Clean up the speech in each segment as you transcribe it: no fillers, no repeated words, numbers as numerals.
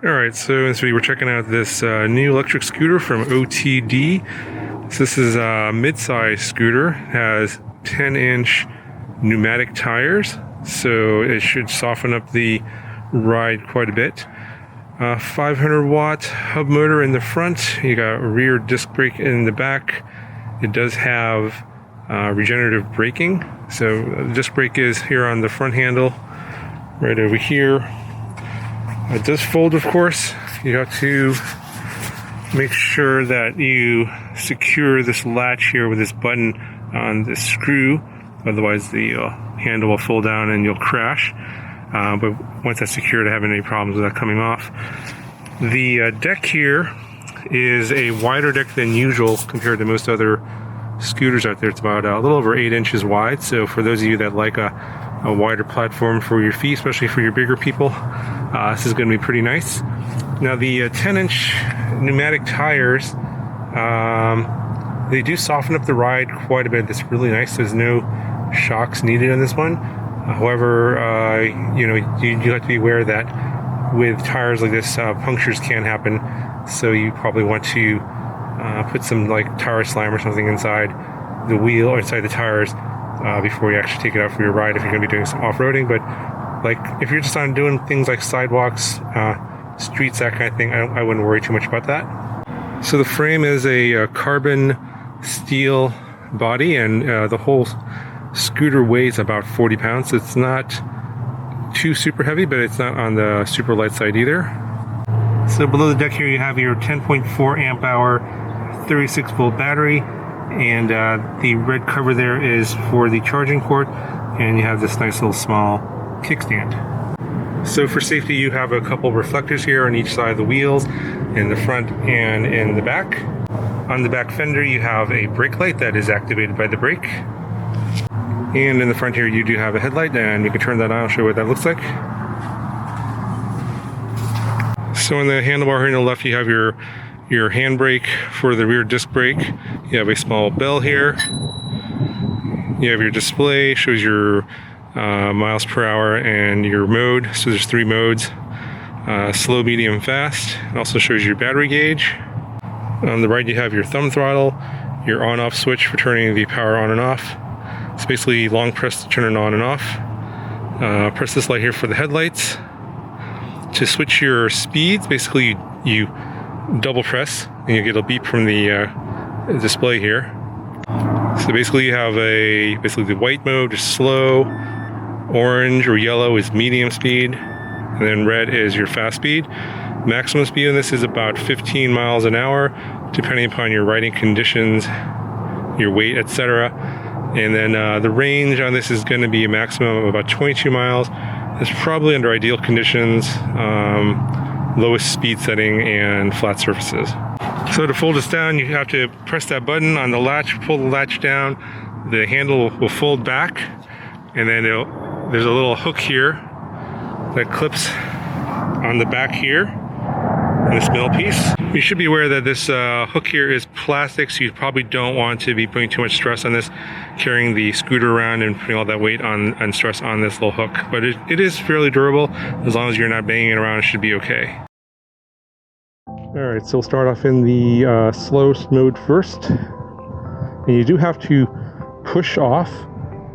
Alright, so we're checking out this new electric scooter from OTD. So this is a mid-size scooter, has 10-inch pneumatic tires, so it should soften up the ride quite a bit. 500 watt hub motor in the front, you got a rear disc brake in the back. It does have regenerative braking, so the disc brake is here on the front handle, right over here. It does fold, of course. You have to make sure that you secure this latch here with this button on the screw, otherwise the handle will fall down and you'll crash. But once that's secured, I haven't any problems with that coming off. The deck here is a wider deck than usual compared to most other scooters out there. It's about a little over 8 inches wide, so for those of you that like a wider platform for your feet, especially for your bigger people, this is going to be pretty nice. Now the 10-inch pneumatic tires, they do soften up the ride quite a bit. That's really nice. There's no shocks needed on this one. However, you have to be aware that with tires like this, punctures can happen. So you probably want to put some like tire slime or something inside the wheel or inside the tires before you actually take it out for your ride if you're going to be doing some off-roading. But like if you're just on doing things like sidewalks, streets, that kind of thing, I wouldn't worry too much about that. So the frame is a carbon steel body, and the whole scooter weighs about 40 pounds. So it's not too super heavy, but it's not on the super light side either. So below the deck here you have your 10.4 amp hour 36 volt battery, and the red cover there is for the charging port, and you have this nice little small kickstand. So for safety you have a couple reflectors here on each side of the wheels, in the front and in the back. On the back fender you have a brake light that is activated by the brake. And in the front here you do have a headlight, and you can turn that on. I'll show you what that looks like. So on the handlebar here on the left you have your handbrake for the rear disc brake. You have a small bell here. You have your display, shows your miles per hour and your mode. So there's 3 modes, slow, medium, fast. It also shows your battery gauge. On the right you have your thumb throttle, your on-off switch for turning the power on and off. It's basically long press to turn it on and off. Press this light here for the headlights. To switch your speeds, basically you double press and you get a beep from the display here. So basically you have basically the white mode is slow, orange or yellow is medium speed, and then red is your fast speed. Maximum speed on this is about 15 miles an hour, depending upon your riding conditions, your weight, etc. And then the range on this is going to be a maximum of about 22 miles. It's probably under ideal conditions, lowest speed setting, and flat surfaces. So to fold this down, you have to press that button on the latch, pull the latch down, the handle will fold back, and then there's a little hook here that clips on the back here, this middle piece. You should be aware that this hook here is plastic, so you probably don't want to be putting too much stress on this, carrying the scooter around and putting all that weight on and stress on this little hook. But it is fairly durable. As long as you're not banging it around, it should be okay. Alright, so we'll start off in the slow mode first. And you do have to push off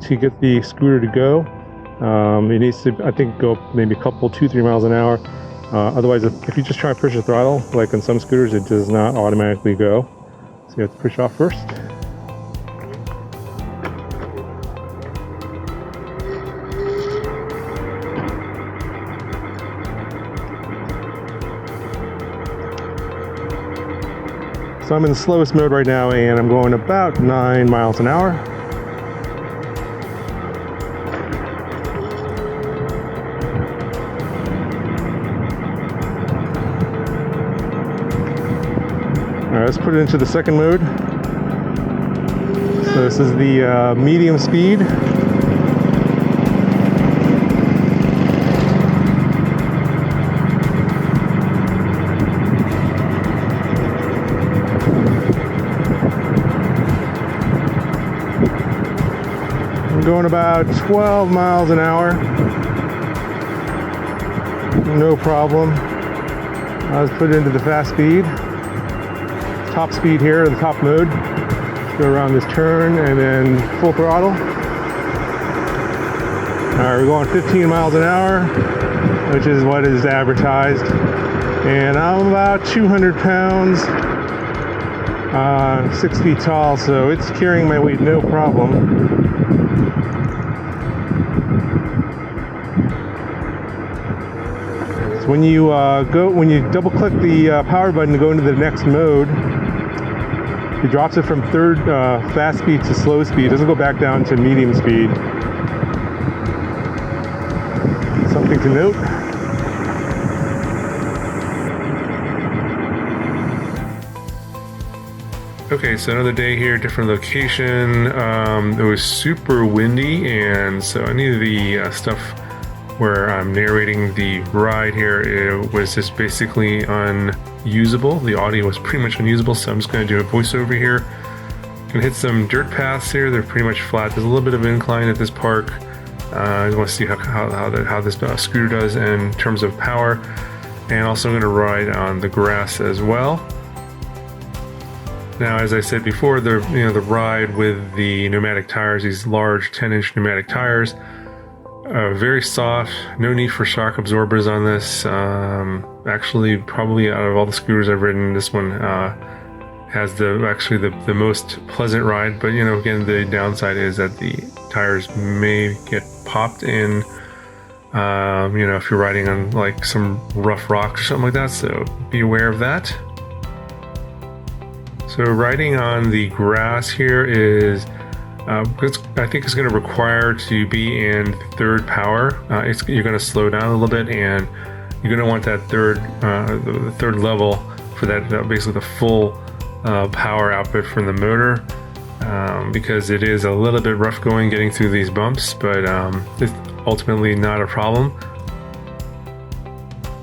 to get the scooter to go. It needs to, I think, go maybe a couple, 2-3 miles an hour. Otherwise, if you just try to push the throttle, like on some scooters, it does not automatically go. So you have to push off first. So I'm in the slowest mode right now, and I'm going about 9 miles an hour. Alright, let's put it into the second mode. So this is the medium speed. I'm going about 12 miles an hour. No problem. Let's put it into the fast speed. Top speed here, the top mode. Go around this turn and then full throttle. Alright, we're going 15 miles an hour, which is what is advertised. And I'm about 200 pounds, 6 feet tall, so it's carrying my weight no problem. So when you double click the power button to go into the next mode, it drops it from third fast speed to slow speed. It doesn't go back down to medium speed. Something to note. Okay, so another day here, different location. It was super windy, and so any of the stuff where I'm narrating the ride here, it was just basically unusable. The audio was pretty much unusable, so I'm just going to do a voiceover here. Gonna hit some dirt paths here. They're pretty much flat. There's a little bit of an incline at this park. I want to see how this scooter does in terms of power, and also I'm going to ride on the grass as well. Now, as I said before, the ride with the pneumatic tires, these large 10-inch pneumatic tires, very soft. No need for shock absorbers on this. Actually, probably out of all the scooters I've ridden, this one has the most pleasant ride. But again, the downside is that the tires may get popped in. If you're riding on like some rough rocks or something like that, so be aware of that. So riding on the grass here is, I think it's going to require to be in third power. You're going to slow down a little bit, and you're going to want that the third level for that, basically the full power output from the motor, because it is a little bit rough going getting through these bumps, but it's ultimately not a problem.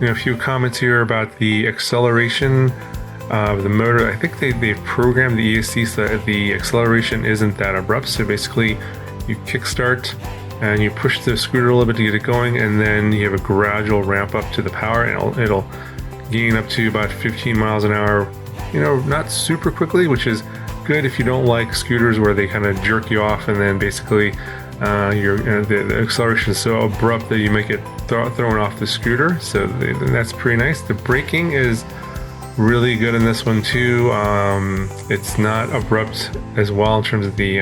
A few comments here about the acceleration of the motor. I think they've programmed the ESC so that the acceleration isn't that abrupt. So basically, you kickstart and you push the scooter a little bit to get it going, and then you have a gradual ramp up to the power, and it'll gain up to about 15 miles an hour. Not super quickly, which is good if you don't like scooters where they kind of jerk you off, and then basically the acceleration is so abrupt that you make it thrown off the scooter. So that's pretty nice. The braking is really good in this one too. It's not abrupt as well in terms of the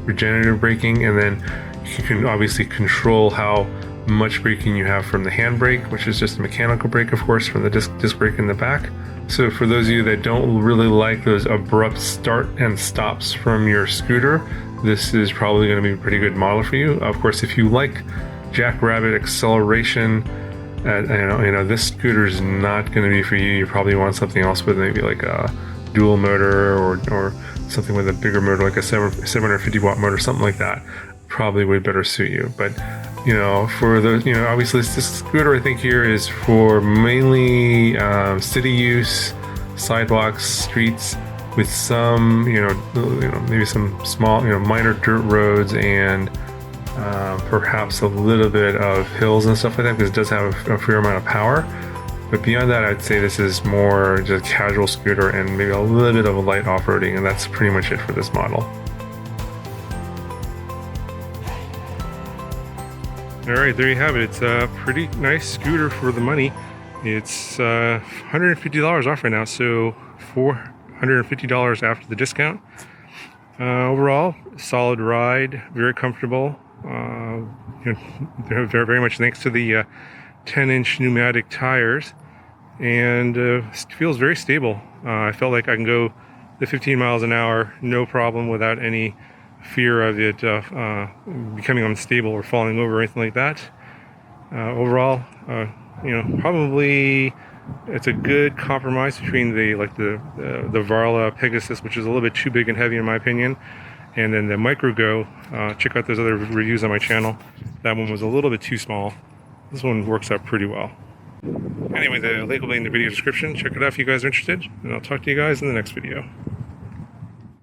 regenerative braking, and then you can obviously control how much braking you have from the handbrake, which is just a mechanical brake, of course, from the disc brake in the back. So for those of you that don't really like those abrupt start and stops from your scooter, this is probably going to be a pretty good model for you. Of course, if you like jackrabbit acceleration, this scooter is not going to be for you. You probably want something else with maybe like a dual motor or something with a bigger motor, like a 750 watt motor, something like that. Probably would better suit you. But for those, obviously this scooter I think here is for mainly city use, sidewalks, streets, with some maybe some small minor dirt roads, and perhaps a little bit of hills and stuff like that, because it does have a fair amount of power. But beyond that, I'd say this is more just a casual scooter and maybe a little bit of a light off-roading, and that's pretty much it for this model. Alright, there you have it. It's a pretty nice scooter for the money. It's $150 off right now, so $450 after the discount. Overall, solid ride, very comfortable. Very much thanks to the 10-inch pneumatic tires, and feels very stable. I felt like I can go the 15 miles an hour no problem without any fear of it becoming unstable or falling over or anything like that. Overall, probably it's a good compromise between the Varla Pegasus, which is a little bit too big and heavy in my opinion, and then the Micro Go. Check out those other reviews on my channel. That one was a little bit too small. This one works out pretty well. Anyway, the link will be in the video description. Check it out if you guys are interested, and I'll talk to you guys in the next video.